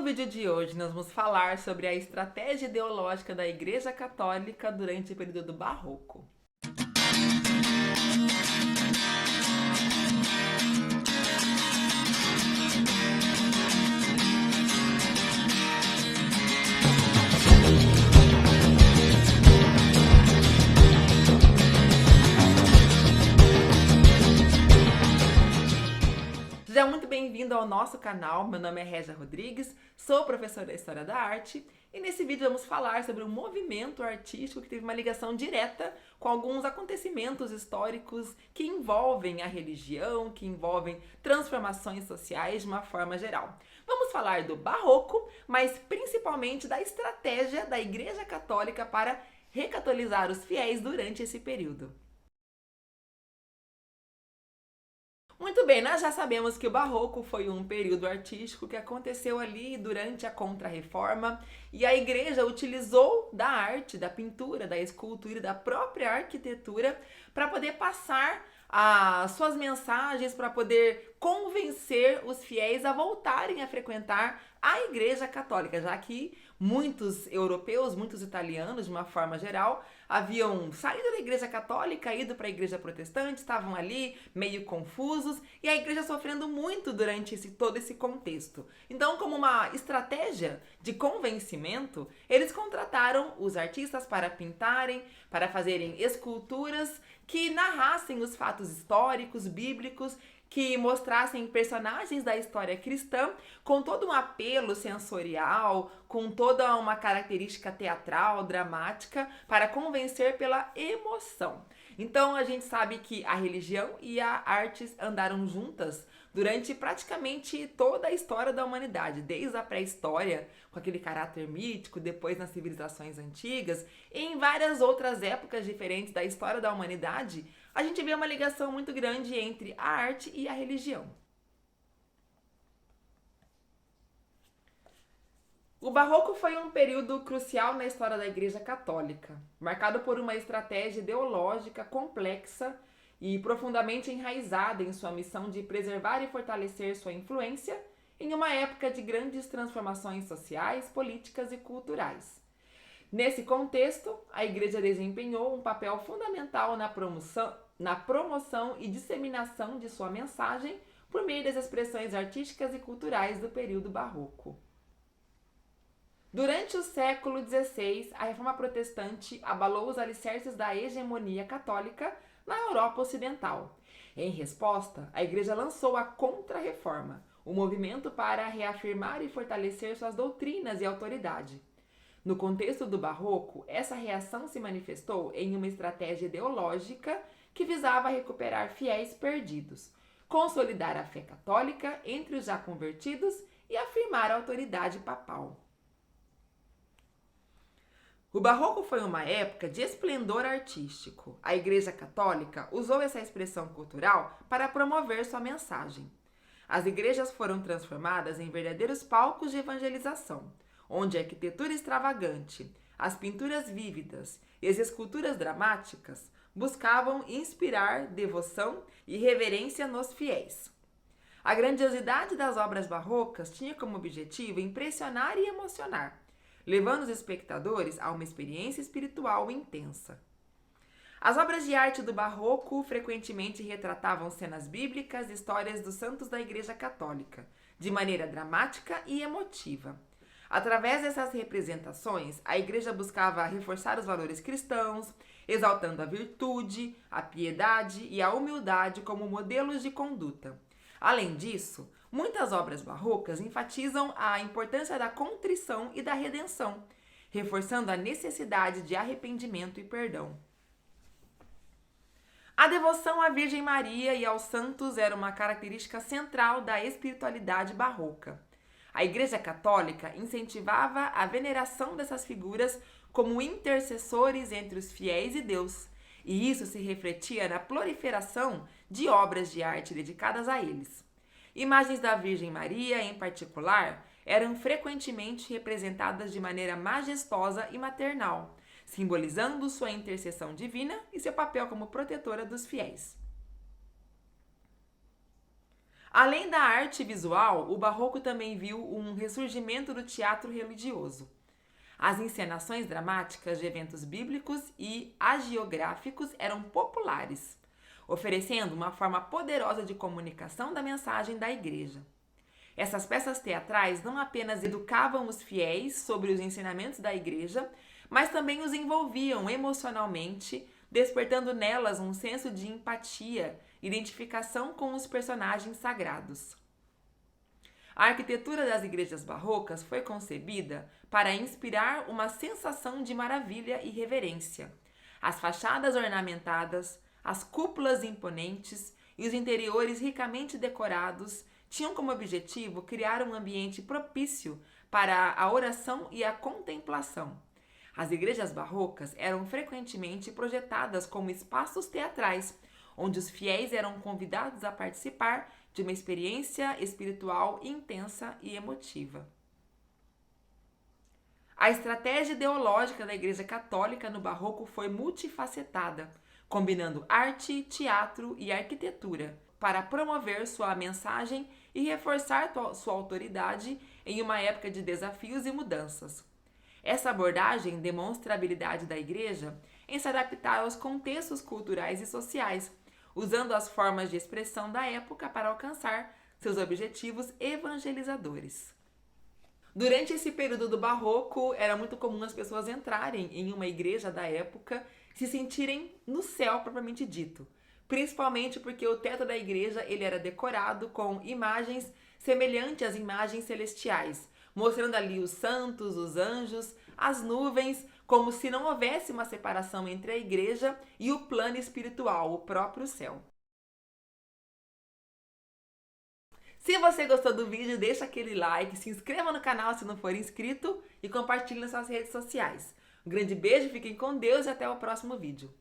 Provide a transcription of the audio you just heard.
No vídeo de hoje, nós vamos falar sobre a estratégia ideológica da Igreja Católica durante o período do Barroco. Seja muito bem-vindo ao nosso canal, meu nome é Régia Rodrigues, sou professora de História da Arte e nesse vídeo vamos falar sobre um movimento artístico que teve uma ligação direta com alguns acontecimentos históricos que envolvem a religião, que envolvem transformações sociais de uma forma geral. Vamos falar do Barroco, mas principalmente da estratégia da Igreja Católica para recatolizar os fiéis durante esse período. Muito bem, nós já sabemos que o Barroco foi um período artístico que aconteceu ali durante a Contra-Reforma e a Igreja utilizou da arte, da pintura, da escultura e da própria arquitetura para poder passar as suas mensagens, para poder convencer os fiéis a voltarem a frequentar a Igreja Católica, já que muitos europeus, muitos italianos, de uma forma geral, haviam saído da Igreja Católica, ido para a Igreja Protestante, estavam ali meio confusos e a Igreja sofrendo muito durante todo esse contexto. Então, como uma estratégia de convencimento, eles contrataram os artistas para pintarem, para fazerem esculturas que narrassem os fatos históricos, bíblicos, que mostrassem personagens da história cristã com todo um apelo sensorial, com toda uma característica teatral, dramática, para convencer pela emoção. Então a gente sabe que a religião e a arte andaram juntas durante praticamente toda a história da humanidade, desde a pré-história, com aquele caráter mítico, depois nas civilizações antigas, e em várias outras épocas diferentes da história da humanidade, a gente vê uma ligação muito grande entre a arte e a religião. O Barroco foi um período crucial na história da Igreja Católica, marcado por uma estratégia ideológica complexa e profundamente enraizada em sua missão de preservar e fortalecer sua influência em uma época de grandes transformações sociais, políticas e culturais. Nesse contexto, a Igreja desempenhou um papel fundamental na promoção e disseminação de sua mensagem por meio das expressões artísticas e culturais do período barroco. Durante o século XVI, a Reforma Protestante abalou os alicerces da hegemonia católica na Europa Ocidental. Em resposta, a Igreja lançou a Contra-Reforma, um movimento para reafirmar e fortalecer suas doutrinas e autoridade. No contexto do Barroco, essa reação se manifestou em uma estratégia ideológica que visava recuperar fiéis perdidos, consolidar a fé católica entre os já convertidos e afirmar a autoridade papal. O Barroco foi uma época de esplendor artístico. A Igreja Católica usou essa expressão cultural para promover sua mensagem. As igrejas foram transformadas em verdadeiros palcos de evangelização, onde a arquitetura extravagante, as pinturas vívidas e as esculturas dramáticas buscavam inspirar devoção e reverência nos fiéis. A grandiosidade das obras barrocas tinha como objetivo impressionar e emocionar, levando os espectadores a uma experiência espiritual intensa. As obras de arte do Barroco frequentemente retratavam cenas bíblicas e histórias dos santos da Igreja Católica, de maneira dramática e emotiva. Através dessas representações, a Igreja buscava reforçar os valores cristãos, exaltando a virtude, a piedade e a humildade como modelos de conduta. Além disso, muitas obras barrocas enfatizam a importância da contrição e da redenção, reforçando a necessidade de arrependimento e perdão. A devoção à Virgem Maria e aos santos era uma característica central da espiritualidade barroca. A Igreja Católica incentivava a veneração dessas figuras como intercessores entre os fiéis e Deus, e isso se refletia na proliferação de obras de arte dedicadas a eles. Imagens da Virgem Maria, em particular, eram frequentemente representadas de maneira majestosa e maternal, simbolizando sua intercessão divina e seu papel como protetora dos fiéis. Além da arte visual, o Barroco também viu um ressurgimento do teatro religioso. As encenações dramáticas de eventos bíblicos e hagiográficos eram populares, oferecendo uma forma poderosa de comunicação da mensagem da igreja. Essas peças teatrais não apenas educavam os fiéis sobre os ensinamentos da igreja, mas também os envolviam emocionalmente, despertando nelas um senso de empatia, identificação com os personagens sagrados. A arquitetura das igrejas barrocas foi concebida para inspirar uma sensação de maravilha e reverência. As fachadas ornamentadas, as cúpulas imponentes e os interiores ricamente decorados tinham como objetivo criar um ambiente propício para a oração e a contemplação. As igrejas barrocas eram frequentemente projetadas como espaços teatrais, onde os fiéis eram convidados a participar de uma experiência espiritual intensa e emotiva. A estratégia ideológica da Igreja Católica no Barroco foi multifacetada, combinando arte, teatro e arquitetura para promover sua mensagem e reforçar sua autoridade em uma época de desafios e mudanças. Essa abordagem demonstra a habilidade da Igreja em se adaptar aos contextos culturais e sociais, usando as formas de expressão da época para alcançar seus objetivos evangelizadores. Durante esse período do Barroco, era muito comum as pessoas entrarem em uma igreja da época e se sentirem no céu propriamente dito, principalmente porque o teto da igreja ele era decorado com imagens semelhantes às imagens celestiais, mostrando ali os santos, os anjos, as nuvens, como se não houvesse uma separação entre a igreja e o plano espiritual, o próprio céu. Se você gostou do vídeo, deixa aquele like, se inscreva no canal se não for inscrito e compartilhe nas suas redes sociais. Um grande beijo, fiquem com Deus e até o próximo vídeo.